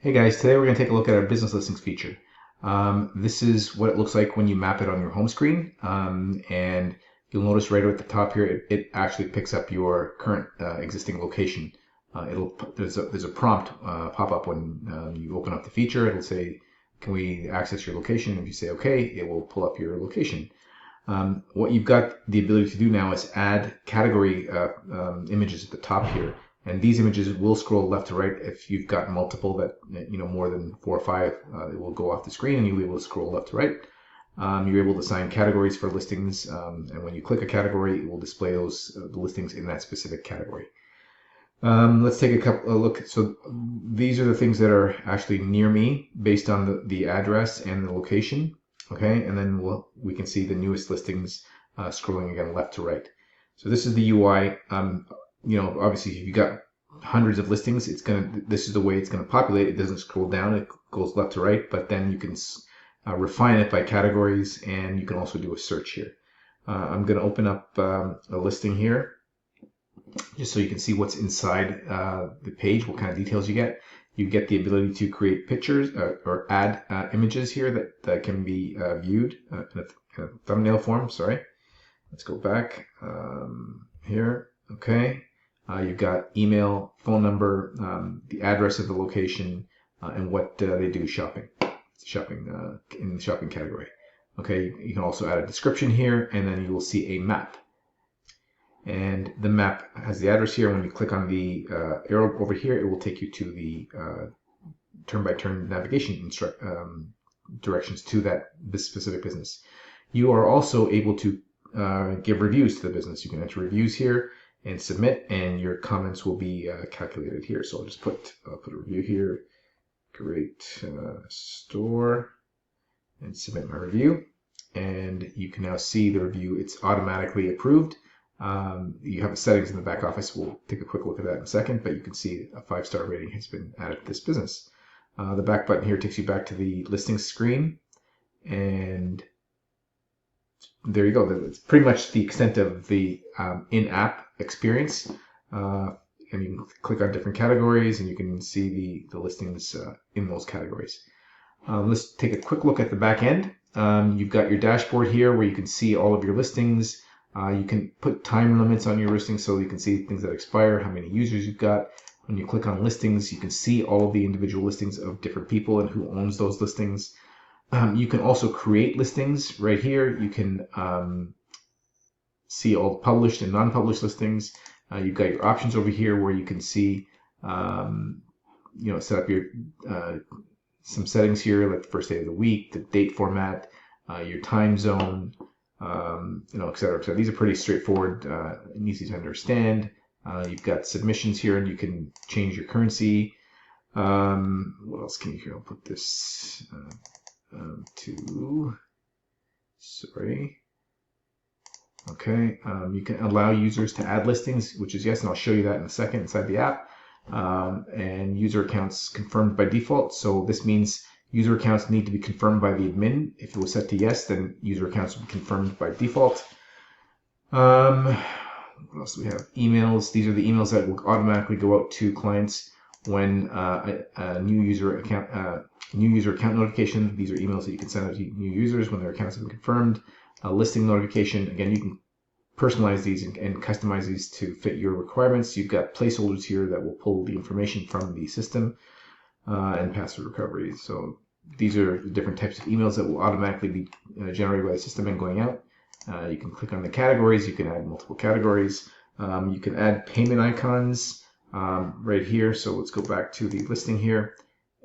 Hey guys, today we're going to take a look at our business listings feature. This is what it looks like when you map it on your home screen, and you'll notice right at the top here it actually picks up your current existing location. There's a prompt pop up when you open up the feature. It'll say, "Can we access your location?" If you say OK, it will pull up your location. What you've got the ability to do now is add category images at the top here. And these images will scroll left to right. If you've got multiple that, more than 4 or 5, it will go off the screen and you'll be able to scroll left to right. You're able to assign categories for listings. And when you click a category, it will display those the listings in that specific category. Let's take a look. So these are the things that are actually near me based on the address and the location. Okay, and then we can see the newest listings scrolling again left to right. So this is the UI. Obviously, if you've got hundreds of listings, this is the way it's gonna populate. It doesn't scroll down; it goes left to right. But then you can refine it by categories, and you can also do a search here. I'm gonna open up a listing here, just so you can see what's inside the page, what kind of details you get. You get the ability to create pictures or add images here that can be viewed in a thumbnail form. Sorry. Let's go back here. Okay. You've got email, phone number, the address of the location, and what they do shopping in the shopping category. Okay. You can also add a description here, and then you will see a map. And the map has the address here. When you click on the arrow over here, it will take you to the turn-by-turn navigation directions to this specific business. You are also able to give reviews to the business. You can enter reviews here and submit, and your comments will be calculated here. So I'll just put a review here. Great store, and submit my review. And you can now see the review. It's automatically approved. You have settings in the back office. We'll take a quick look at that in a second, but you can see a 5-star rating has been added to this business. The back button here takes you back to the listings screen, and there you go. That's pretty much the extent of the in-app experience. And you can click on different categories, and you can see the listings in those categories. Let's take a quick look at the back end. You've got your dashboard here where you can see all of your listings. You can put time limits on your listings so you can see things that expire, how many users you've got. When you click on listings, you can see all of the individual listings of different people and who owns those listings. You can also create listings right here. You can see all the published and non-published listings. You've got your options over here where you can see, set up your some settings here, like the first day of the week, the date format, your time zone, et cetera. So these are pretty straightforward and easy to understand. You've got submissions here, and you can change your currency. What else can you here? I'll put this Okay. You can allow users to add listings, which is yes, and I'll show you that in a second inside the app. And user accounts confirmed by default. So this means user accounts need to be confirmed by the admin. If it was set to yes, then user accounts will be confirmed by default. What else do we have? Emails. These are the emails that will automatically go out to clients when a new user account notification. These are emails that you can send out to new users when their accounts have been confirmed. A listing notification. Again, you can personalize these and customize these to fit your requirements. You've got placeholders here that will pull the information from the system. And password recovery. So these are the different types of emails that will automatically be generated by the system and going out. You can click on the categories. You can add multiple categories. You can add payment icons right here. So let's go back to the listing here,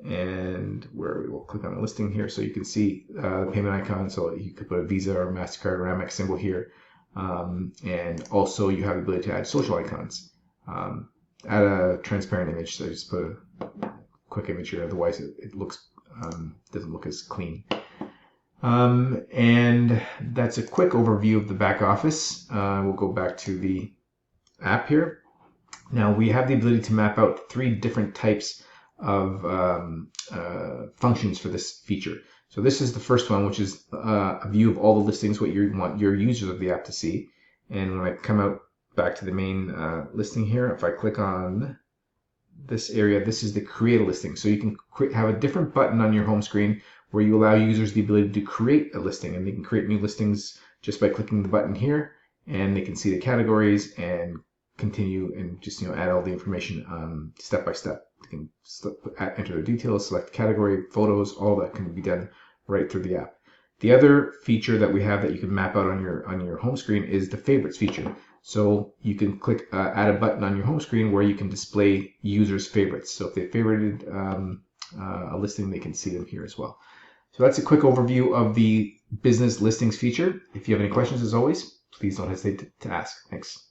and where we will click on the listing here, so you can see the payment icon. So you could put a Visa or MasterCard or Amex symbol here, and also you have the ability to add social icons. Add a transparent image. So I just put a quick image here, otherwise it looks doesn't look as clean. And that's a quick overview of the back office. We'll go back to the app here. Now we have the ability to map out 3 different types of functions for this feature. So this is the first one, which is a view of all the listings, what you want your users of the app to see. And when I come out back to the main listing here, if I click on this area, this is the create a listing. So you can have a different button on your home screen where you allow users the ability to create a listing, and they can create new listings just by clicking the button here, and they can see the categories and continue and just add all the information step by step. They can enter their details, select category, photos, all that can be done right through the app. The other feature that we have that you can map out on your home screen is the favorites feature. So you can click add a button on your home screen where you can display users' favorites. So if they favorited a listing, they can see them here as well. So that's a quick overview of the business listings feature. If you have any questions, as always, please don't hesitate to ask. Thanks.